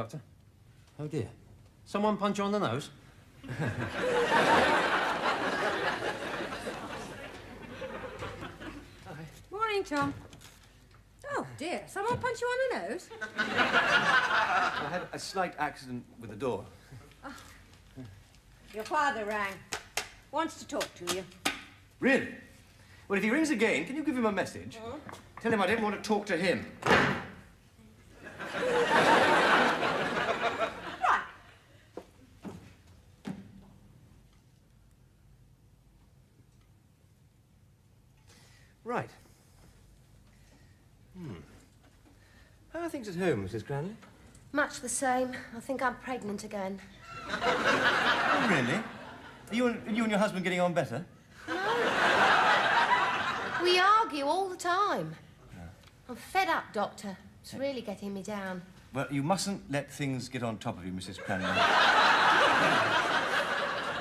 Doctor. Oh, dear. Someone punch you on the nose? Morning, Tom. Oh, dear. Someone punch you on the nose? I had a slight accident with the door. Oh. Your father rang. Wants to talk to you. Really? Well, if he rings again, can you give him a message? Tell him I don't want to talk to him. Right. Right. How are things at home, Mrs. Cranley? Much the same. I think I'm pregnant again. Oh, really? Are you and your husband getting on better? We argue all the time. I'm fed up, Doctor. It's really getting me down. Well, you mustn't let things get on top of you, Mrs. Cranley.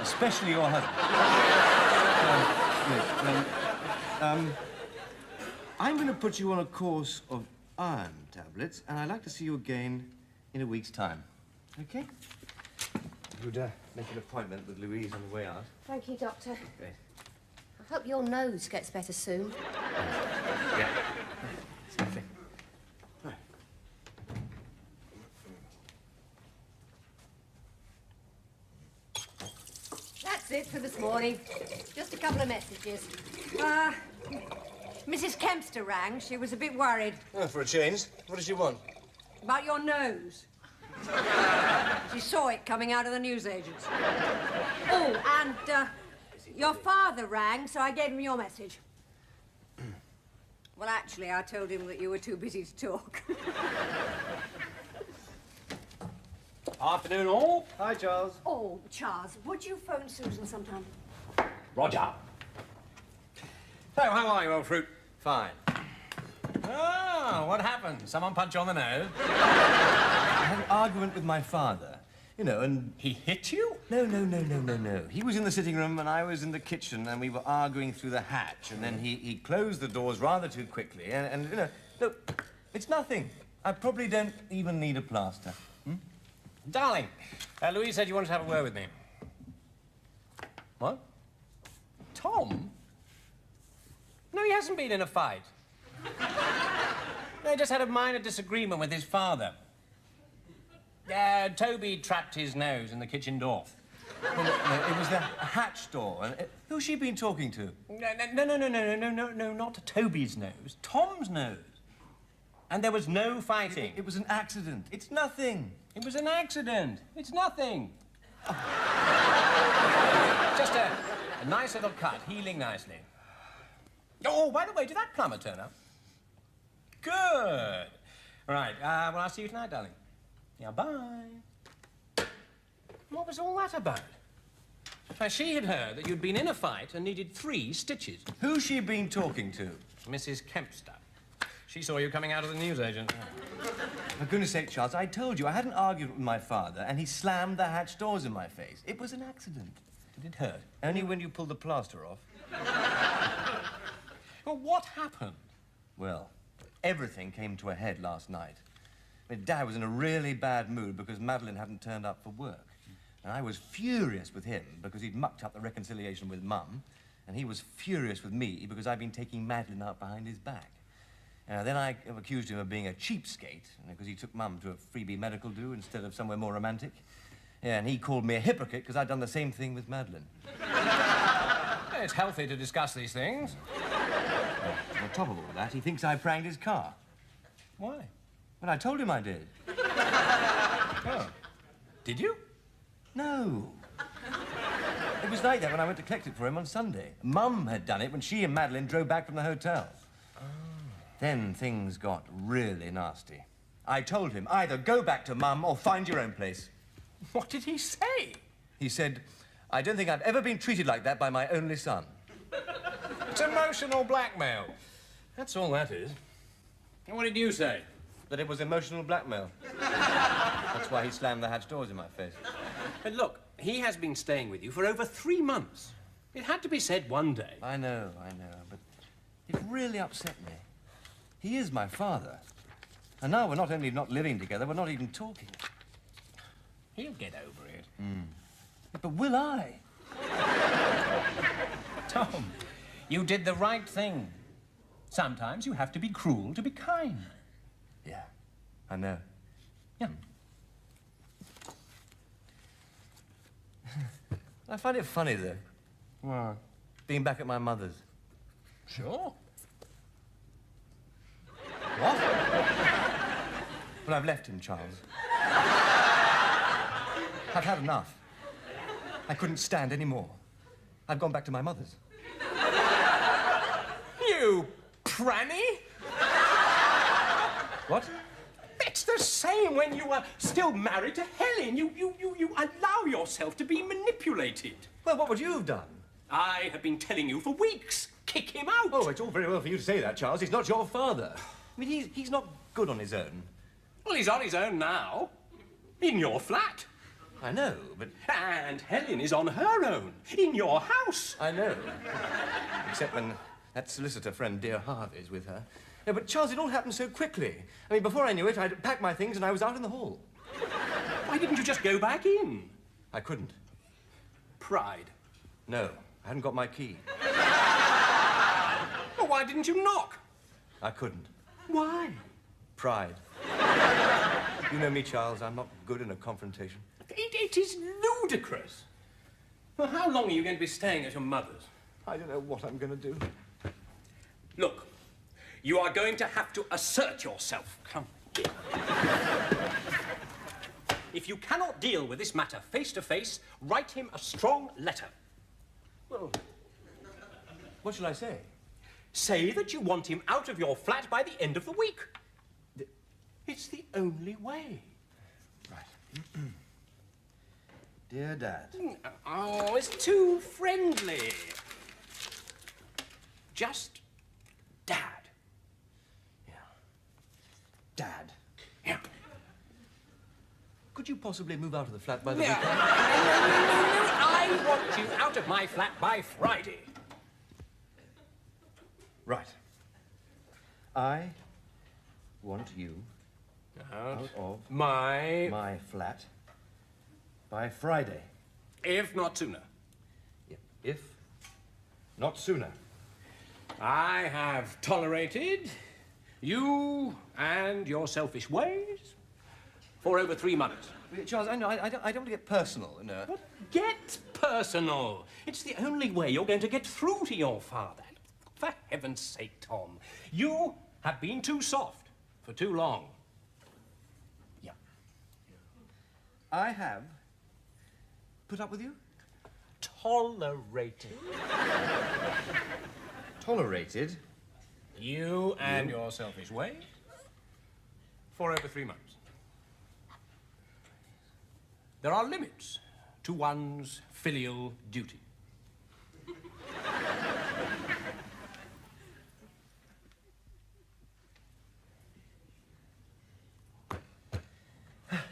Especially your husband. I'm going to put you on a course of iron tablets, and I'd like to see you again in a week's time. Okay? You'd make an appointment with Louise on the way out. Thank you, Doctor. Great. I hope your nose gets better soon. Yeah. Same thing. Right. That's it for this morning. Just a couple of messages. Mrs. Kempster rang. She was a bit worried. Oh, for a change. What does she want? About your nose. She saw it coming out of the newsagents. Oh, and your father rang, so I gave him your message. Well, actually, I told him that you were too busy to talk. Afternoon, all. Hi, Charles. Oh, Charles, would you phone Susan sometime? Roger. So, how are you, old fruit? Fine. Oh, what happened? Someone punch you on the nose? I had an argument with my father, you know, and... He hit you? No. He was in the sitting room and I was in the kitchen and we were arguing through the hatch and then he closed the doors rather too quickly and you know, look, it's nothing. I probably don't even need a plaster. Darling, Louise said you wanted to have a word with me. What? Tom? No, he hasn't been in a fight. They just had a minor disagreement with his father. Toby trapped his nose in the kitchen door. No, it was the hatch door. And who's she been talking to? No, not Toby's nose. Tom's nose. And there was no fighting. It was an accident. It's nothing. It was an accident. It's nothing. Just a nice little cut, healing nicely. Oh, by the way, did that plumber turn up? Good. Right, well, I'll see you tonight, darling. Yeah, bye. What was all that about? Now, she had heard that you'd been in a fight and needed 3 stitches. Who's she been talking to? Mrs. Kempster. She saw you coming out of the newsagent. For goodness sake, Charles, I told you I had an argument with my father and he slammed the hatch doors in my face. It was an accident. Did it hurt? Only when you pulled the plaster off. Well, what happened? Well, everything came to a head last night. Dad was in a really bad mood because Madeline hadn't turned up for work. And I was furious with him because he'd mucked up the reconciliation with Mum. And he was furious with me because I'd been taking Madeline out behind his back. Then I accused him of being a cheapskate because he took Mum to a freebie medical do instead of somewhere more romantic. Yeah, and he called me a hypocrite because I'd done the same thing with Madeline. It's healthy to discuss these things. On top of all that, he thinks I pranged his car. Why? Well, I told him I did. Oh. Did you? No. It was like that when I went to collect it for him on Sunday. Mum had done it when she and Madeline drove back from the hotel. Oh. Then things got really nasty. I told him, either go back to Mum or find your own place. What did he say? He said, I don't think I've ever been treated like that by my only son. It's emotional blackmail. That's all that is. And what did you say? That it was emotional blackmail. That's why he slammed the hatch doors in my face. But look, he has been staying with you for over 3 months. It had to be said one day. I know, but it really upset me. He is my father. And now we're not only not living together, we're not even talking. He'll get over it. But will I? Tom, you did the right thing. Sometimes you have to be cruel to be kind. Yeah, I know. Yeah. I find it funny, though, What? being back at my mother's. Sure. What? Well, I've left him, Charles. I've had enough. I couldn't stand any more. I've gone back to my mother's. You pranny? What? It's the same when you are still married to Helen. You allow yourself to be manipulated. Well, what would you have done? I have been telling you for weeks. Kick him out. Oh, it's all very well for you to say that, Charles. He's not your father. I mean, he's not good on his own. Well, he's on his own now. In your flat. I know, but... And Helen is on her own. In your house. I know. Except when that solicitor friend, dear Harvey's, with her. No, but, Charles, it all happened so quickly. I mean, before I knew it, I'd packed my things and I was out in the hall. Why didn't you just go back in? I couldn't. Pride. No, I hadn't got my key. Well, why didn't you knock? I couldn't. Why? Pride. You know me, Charles. I'm not good in a confrontation. It is ludicrous. Well, how long are you going to be staying at your mother's? I don't know what I'm going to do. Look, you are going to have to assert yourself. Come here. If you cannot deal with this matter face to face, write him a strong letter. Well, What shall I say? say that you want him out of your flat by the end of the week. It's the only way. Right. Dear Dad. Oh, it's too friendly. Just Dad. Yeah. Dad. Yeah. Could you possibly move out of the flat by the No, weekend? I want you out of my flat by Friday. Right. I want you out of My... my flat by Friday. If not sooner. Yeah. If not sooner. I have tolerated you and your selfish ways for over 3 months. Charles, I know, I don't want to get personal, no. But get personal. It's the only way you're going to get through to your father. For heaven's sake, Tom, you have been too soft for too long. Yeah. I have put up with you? Tolerated. Tolerated? You and your selfish ways for over 3 months. There are limits to one's filial duty.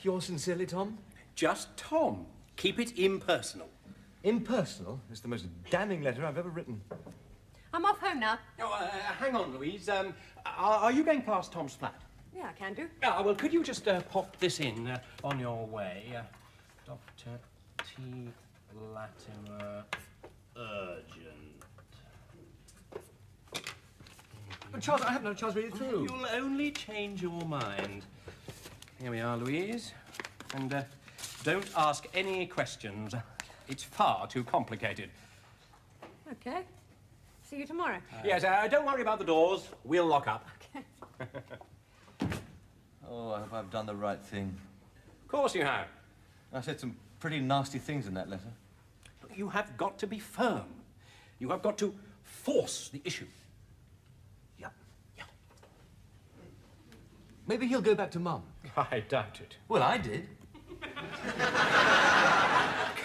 Yours sincerely, Tom? Just Tom. Keep it impersonal. Impersonal? It's the most damning letter I've ever written. I'm off home now. Oh, hang on, Louise. Are you going past Tom's flat? Yeah, I can do. Well, could you just pop this in on your way? Dr. T. Latimer, urgent. But, Charles, I haven't had a chance to read it through. You'll only change your mind. Here we are, Louise. And don't ask any questions. It's far too complicated. Okay. See you tomorrow. Yes, don't worry about the doors. We'll lock up. Okay. Oh, I hope I've done the right thing. Of course you have. I said some pretty nasty things in that letter. You have got to be firm. You have got to force the issue. Yeah. Yeah. Maybe he'll go back to Mum. I doubt it. Well, I did.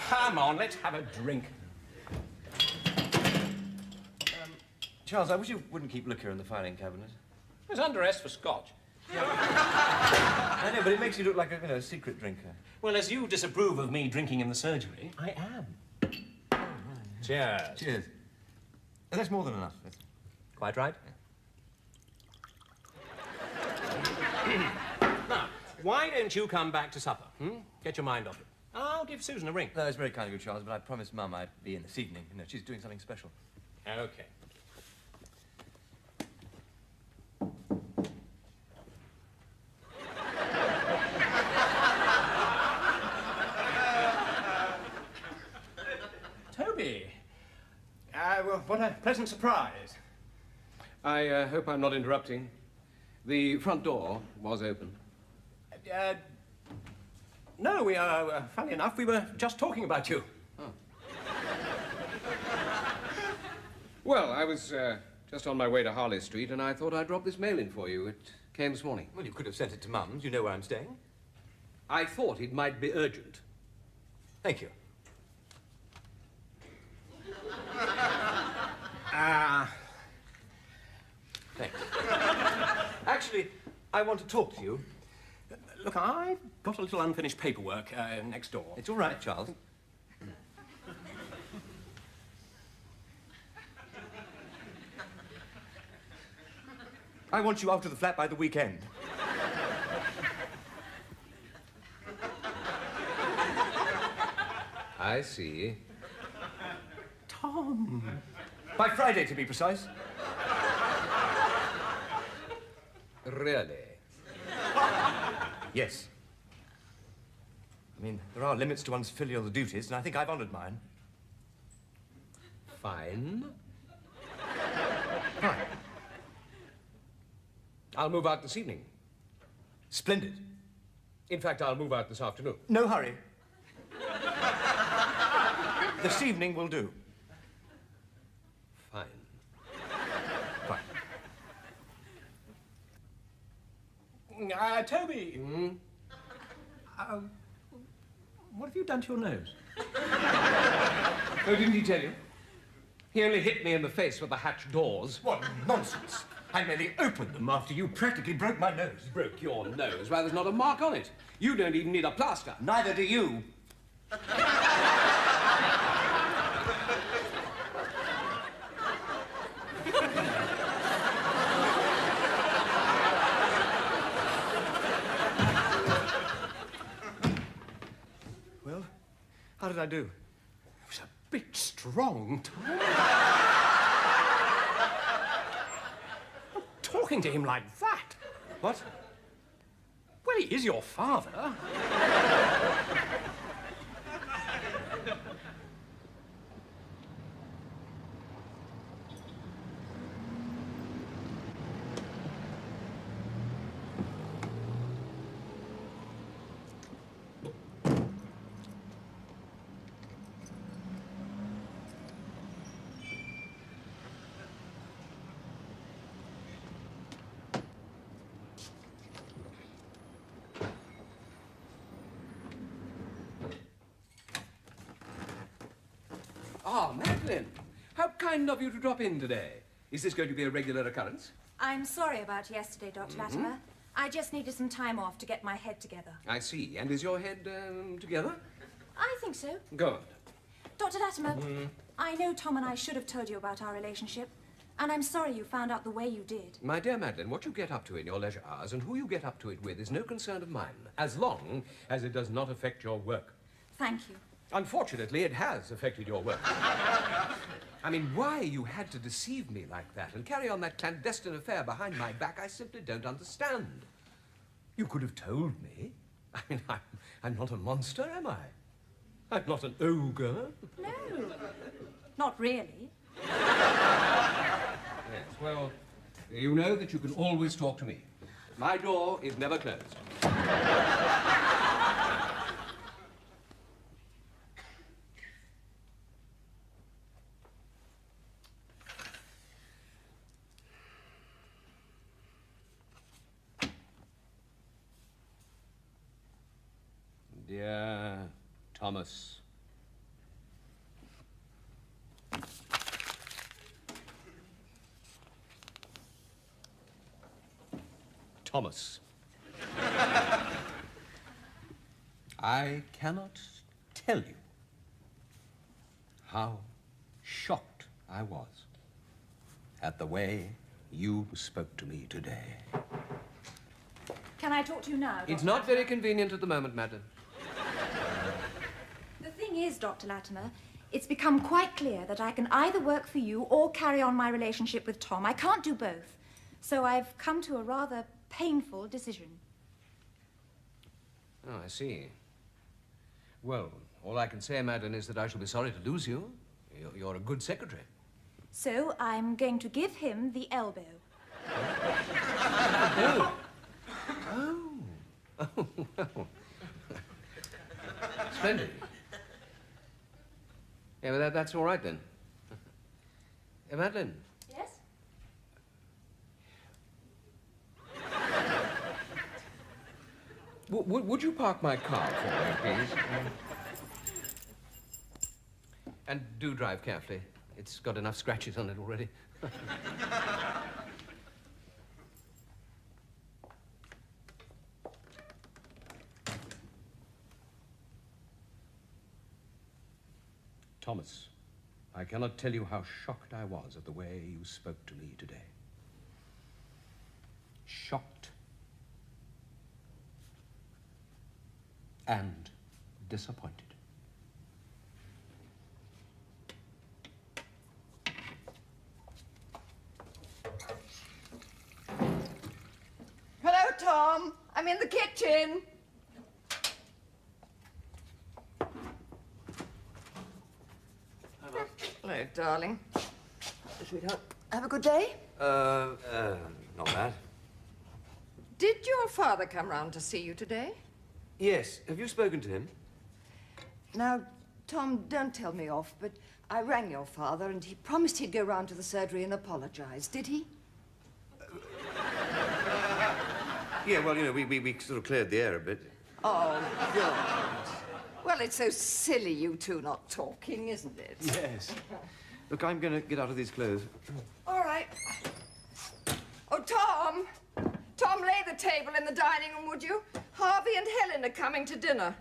Come on, let's have a drink. Charles, I wish you wouldn't keep liquor in the filing cabinet. There's under S for scotch. I know, but it makes you look like a, secret drinker. Well, as you disapprove of me drinking in the surgery, I am. Cheers. Cheers. That's more than enough. Quite right. Now, why don't you come back to supper? Get your mind off it. I'll give Susan a ring. No, it's very kind of you, Charles, but I promised Mum I'd be in this evening. You know, she's doing something special. Okay. Toby! Well, what a pleasant surprise. I hope I'm not interrupting. The front door was open. No, funny enough, we were just talking about you. Well, I was just on my way to Harley Street, and I thought I'd drop this mail in for you. It came this morning. Well, you could have sent it to Mum's. You know where I'm staying. I thought it might be urgent. Thank you. Thanks. Actually, I want to talk to you. Look, I've got a little unfinished paperwork next door. It's all right, Charles. I want you out to the flat by the weekend. I see. Tom! By Friday, to be precise. Really? Yes. I mean, there are limits to one's filial duties, and I think I've honored mine. Fine. Fine. I'll move out this evening. Splendid. In fact, I'll move out this afternoon. No hurry. This evening will do. Fine. Fine. Toby! What have you done to your nose? Oh, didn't he tell you? He only hit me in the face with the hatch doors. What nonsense! I merely opened them after you practically broke my nose. Broke your nose. Why, there's not a mark on it. You don't even need a plaster. Neither do you. Well, how did I do? It was a bit strong, Tom. Talking to him like that. What? Well, he is your father. Ah, Madeline, how kind of you to drop in today. Is this going to be a regular occurrence? I'm sorry about yesterday, Dr. Latimer. I just needed some time off to get my head together. I see. And is your head together? I think so. Good. Dr. Latimer, I know Tom and I should have told you about our relationship, and I'm sorry you found out the way you did. My dear Madeline, what you get up to in your leisure hours and who you get up to it with is no concern of mine, as long as it does not affect your work. Thank you. Unfortunately, it has affected your work. I mean, why you had to deceive me like that and carry on that clandestine affair behind my back, I simply don't understand. You could have told me. I mean, I'm not a monster, am I? I'm not an ogre. No, not really. Yes, well, you know that you can always talk to me. My door is never closed. Dear Thomas. Thomas. I cannot tell you how shocked I was at the way you spoke to me today. Can I talk to you now, Dr. It's not very Latimer? convenient at the moment, madam. is, Dr. Latimer, it's become quite clear that I can either work for you or carry on my relationship with Tom. I can't do both. So I've come to a rather painful decision. Oh, I see. Well, all I can say, Madeline, is that I shall be sorry to lose you. You're a good secretary. So I'm going to give him the elbow. Oh. Oh, well. Splendid. Yeah, but that's all right then. Madeline. Yes? Would you park my car for me, please? And do drive carefully. It's got enough scratches on it already. Thomas, I cannot tell you how shocked I was at the way you spoke to me today. Shocked and disappointed. Hello, Tom. I'm in the kitchen. Hello, darling. Sweetheart, have a good day? Not bad. Did your father come round to see you today? Yes. Have you spoken to him? Now, Tom, don't tell me off, but I rang your father and he promised he'd go round to the surgery and apologize. Did he? Yeah, well, you know, we sort of cleared the air a bit. Oh, good. Well, it's so silly you two not talking, isn't it? Yes. Look, I'm going to get out of these clothes. All right. Oh, Tom! Tom, lay the table in the dining room, would you? Harvey and Helen are coming to dinner.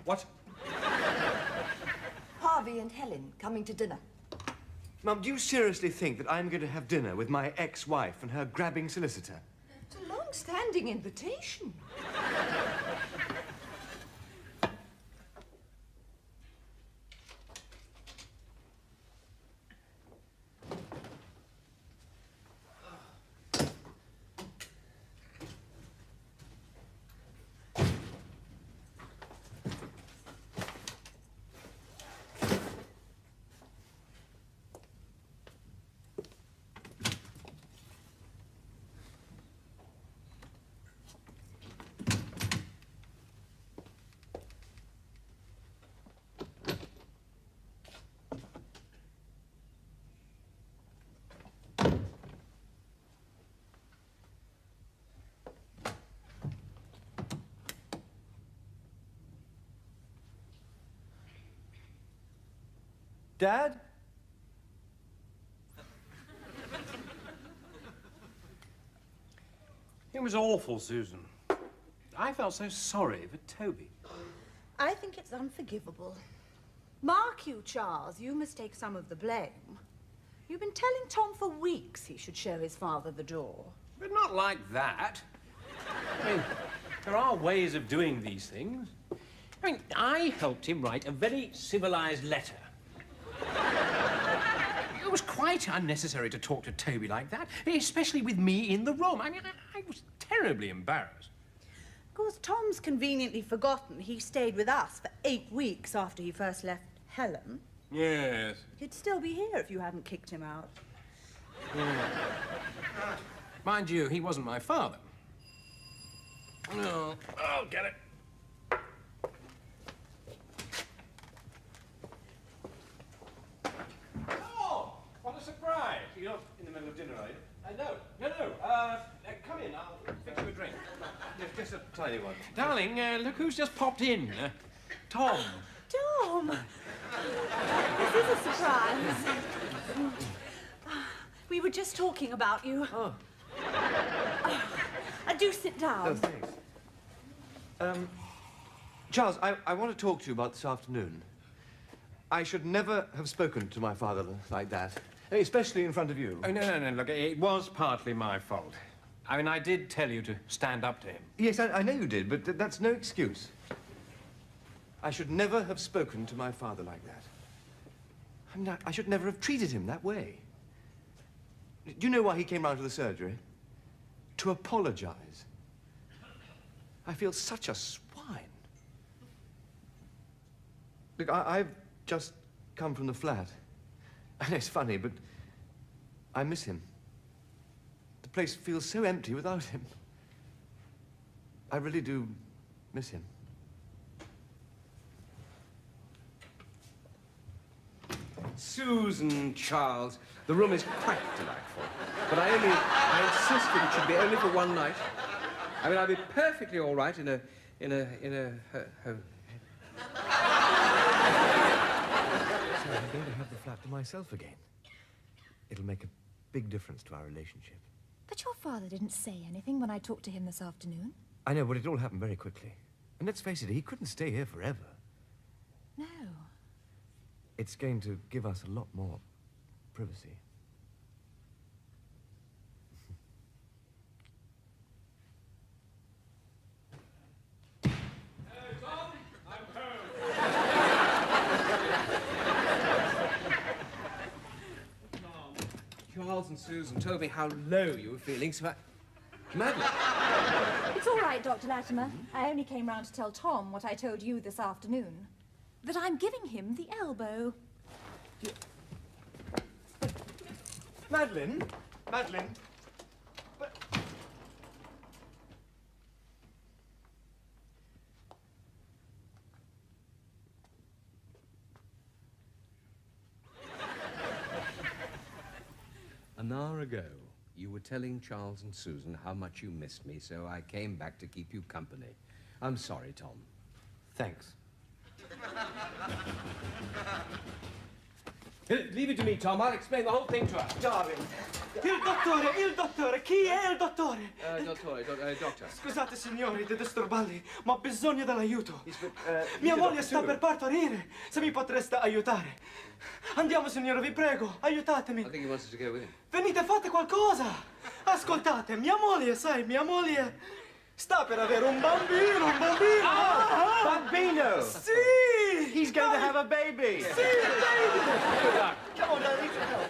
What? Harvey and Helen coming to dinner. Mum, do you seriously think that I'm going to have dinner with my ex-wife and her grabbing solicitor? It's a long-standing invitation. Dad? It was awful, Susan. I felt so sorry for Toby. I think it's unforgivable. Mark you, Charles, you must take some of the blame. You've been telling Tom for weeks he should show his father the door. But not like that. I mean, there are ways of doing these things. I mean, I helped him write a very civilized letter. It was quite unnecessary to talk to Toby like that, especially with me in the room. I mean, I was terribly embarrassed. Of course, Tom's conveniently forgotten he stayed with us for 8 weeks after he first left Helen. Yes. He'd still be here if you hadn't kicked him out. Yeah. Mind you, he wasn't my father. No, I'll get it. Oh, what a surprise. You're not in the middle of dinner, are you? No. Come in, I'll fix you a drink. Yes, just a tiny one. Darling, look who's just popped in. Tom. Tom! This is a surprise. We were just talking about you. Oh. Do sit down. Oh, thanks. Charles, I want to talk to you about this afternoon. I should never have spoken to my father like that, especially in front of you. Oh, no, look, it was partly my fault. I mean, I did tell you to stand up to him. Yes, I know you did, but that's no excuse. I should never have spoken to my father like that. I should never have treated him that way. Do you know why he came round to the surgery? To apologize. I feel such a swine. Look, I've just come from the flat. And it's funny, but I miss him. The place feels so empty without him. I really do miss him. Susan, Charles, the room is quite delightful. But I insist that it should be only for one night. I mean, I'll be perfectly all right in a So I'm going to have the flat to myself again. It'll make a big difference to our relationship. But your father didn't say anything when I talked to him this afternoon. I know, but it all happened very quickly. And let's face it, he couldn't stay here forever. No. It's going to give us a lot more privacy. Charles and Susan told me how low you were feeling, so Madeline. It's all right, Dr. Latimer. I only came round to tell Tom what I told you this afternoon. That I'm giving him the elbow. Madeline? Madeline? But... An hour ago, you were telling Charles and Susan how much you missed me, so I came back to keep you company. I'm sorry, Tom. Thanks. Leave it to me, Tom. I'll explain the whole thing to her. Darling. Il dottore, chi è il dottore? Doctor. Scusate signori di disturbarli, ma ho bisogno dell'aiuto. Mia Mia moglie sta per partorire, se mi potreste aiutare. Andiamo signore, vi prego, aiutatemi. I think he wants us to go with him. Venite, fate qualcosa. Ascoltate, mia moglie, sai, mia moglie sta per avere un bambino, Bambino! Sì! He's going to have a baby! Sì, baby! Come on, Daddy, help.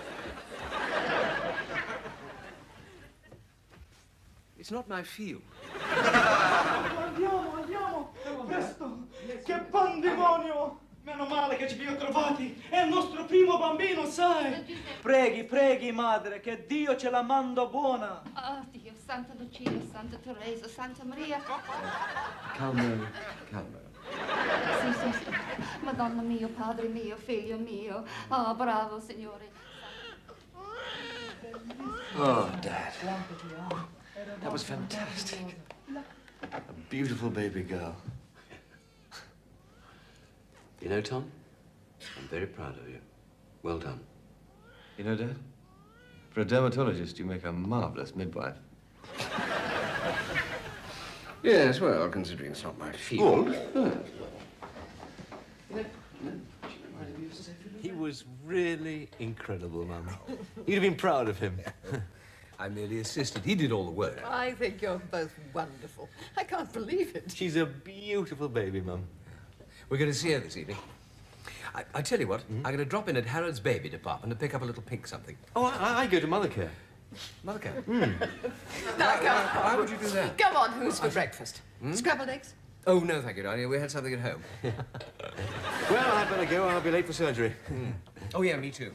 It's not my field. Andiamo, presto! Che pandemonio! Meno male che ci vi ho trovati! È il nostro primo bambino, sai! Preghi, madre, che Dio ce la manda buona! Oh, Dio, Santa Lucia, Santa Teresa, Santa Maria. Calmo. Sì. Madonna mia, Padre mio, Figlio mio. Oh, bravo, Signore. Oh, Dad. That was fantastic. A beautiful baby girl. You know, Tom, I'm very proud of you. Well done. You know, Dad, for a dermatologist, you make a marvelous midwife. Yes, well, considering it's not my field. He was really incredible, Mum. You'd have been proud of him. I merely assisted. He did all the work. I think you're both wonderful. I can't believe it. She's a beautiful baby, Mum. We're going to see her this evening. I tell you what, I'm going to drop in at Harrod's baby department and pick up a little pink something. Oh, I go to Mothercare. Mothercare? Now, Why would you do that? come on, who's for breakfast? Scrambled eggs? Oh, no, thank you, darling. We had something at home. Well, I'd better go. I'll be late for surgery. Oh, yeah, me too.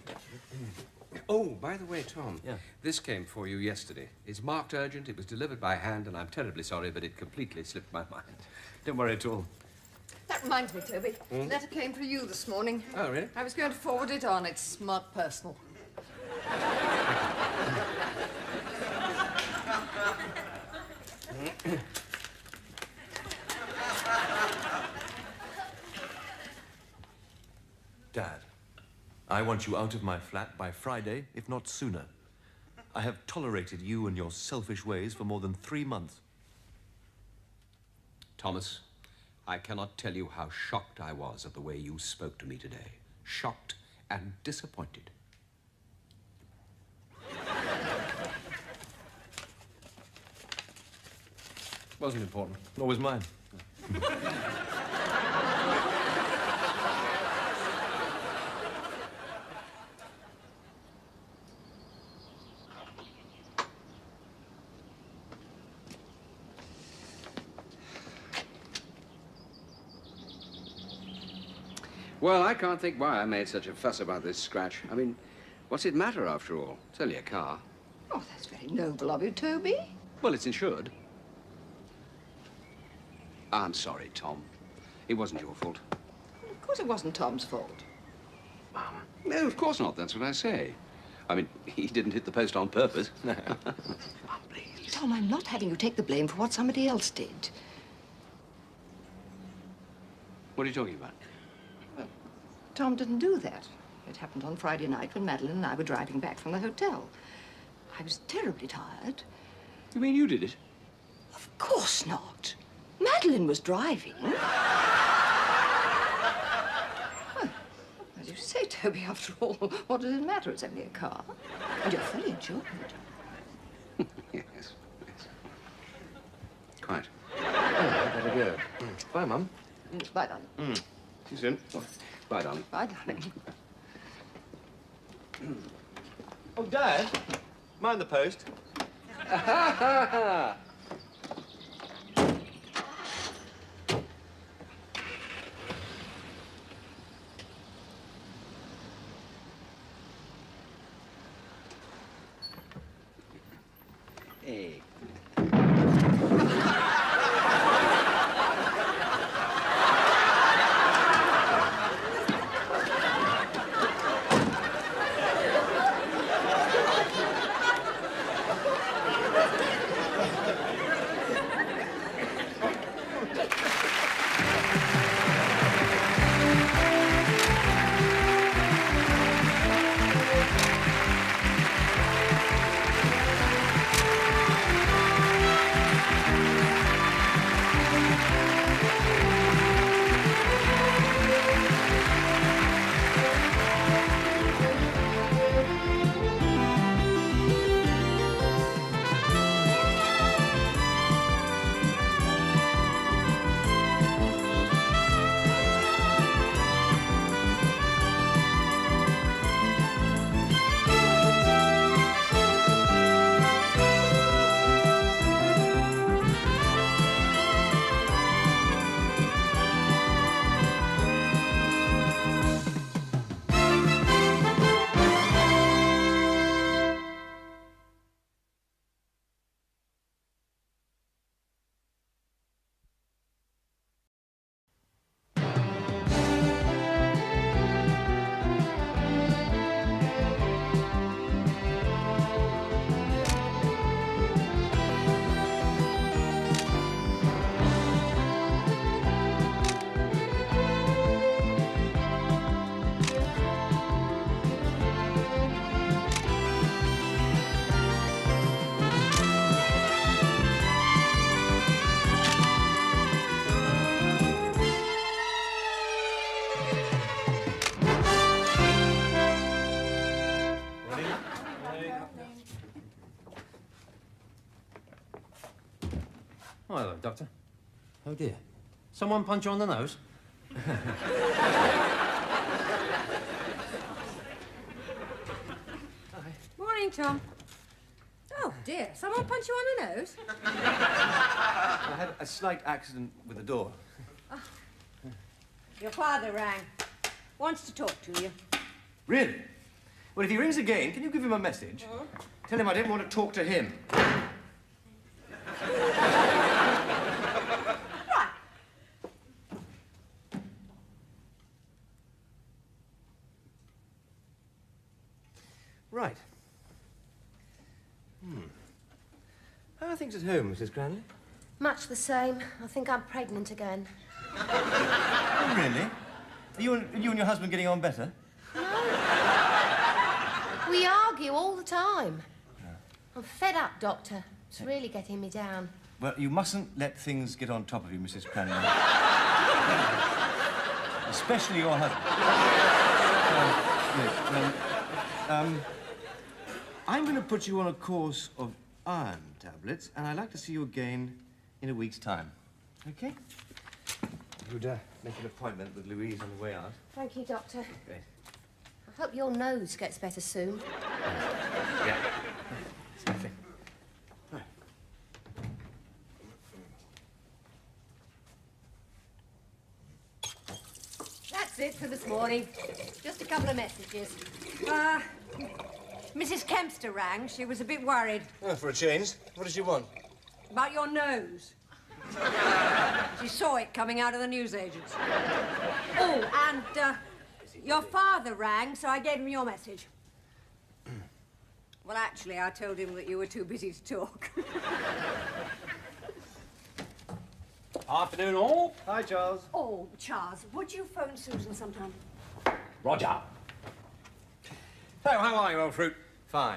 Oh, by the way, Tom. Yeah. This came for you yesterday. It's marked urgent. It was delivered by hand, and I'm terribly sorry, but it completely slipped my mind. Don't worry at all. That reminds me, Toby. Letter came for you this morning. Oh, really? I was going to forward it on. It's marked personal. Dad, I want you out of my flat by Friday, if not sooner. I have tolerated you and your selfish ways for more than 3 months. Thomas, I cannot tell you how shocked I was at the way you spoke to me today. Shocked and disappointed. Wasn't important. Nor was mine. Well, I can't think why I made such a fuss about this scratch. I mean, what's it matter after all? It's only a car. Oh, that's very noble of you, Toby. Well, it's insured. I'm sorry, Tom. It wasn't your fault. Of course it wasn't Tom's fault. No, of course not. That's what I say. I mean, he didn't hit the post on purpose. No. Oh, please. Tom, I'm not having you take the blame for what somebody else did. What are you talking about? Well, Tom didn't do that. It happened on Friday night when Madeline and I were driving back from the hotel. I was terribly tired. You mean you did it? Of course not. Madeline was driving. Well, as you say, Toby, after all, what does it matter? It's only a car. And you're fully insured. Yes, yes. Quite. Oh, I better go. Bye, Mum. Bye, darling. See you soon. Bye, darling. Bye, darling. Oh, Dad, mind the post. Hey. Oh, hello, Doctor. Oh, dear. Someone punch you on the nose? Morning, Tom. Oh, dear. Someone punch you on the nose? I had a slight accident with the door. Oh. Your father rang. Wants to talk to you. Really? Well, if he rings again, can you give him a message? Tell him I don't want to talk to him. Right. How are things at home, Mrs. Cranley? Much the same. I think I'm pregnant again. Oh, really? Are you and your husband getting on better? We argue all the time. I'm fed up, Doctor. It's really getting me down. Well, you mustn't let things get on top of you, Mrs. Cranley. Especially your husband. I'm going to put you on a course of iron tablets, and I'd like to see you again in a week's time. Okay? You'd make an appointment with Louise on the way out. Thank you, Doctor. Great. I hope your nose gets better soon. Yeah. Same thing. Right. That's it. for this morning. Just a couple of messages. Mrs. Kempster rang. She was a bit worried. Oh, for a change. What does she want? About your nose. She saw it coming out of the newsagents. Oh, and your father rang, so I gave him your message. Well, actually, I told him that you were too busy to talk. Afternoon, all. Hi, Charles. Oh, Charles, would you phone Susan sometime? Roger. So, how are you, old fruit? Fine.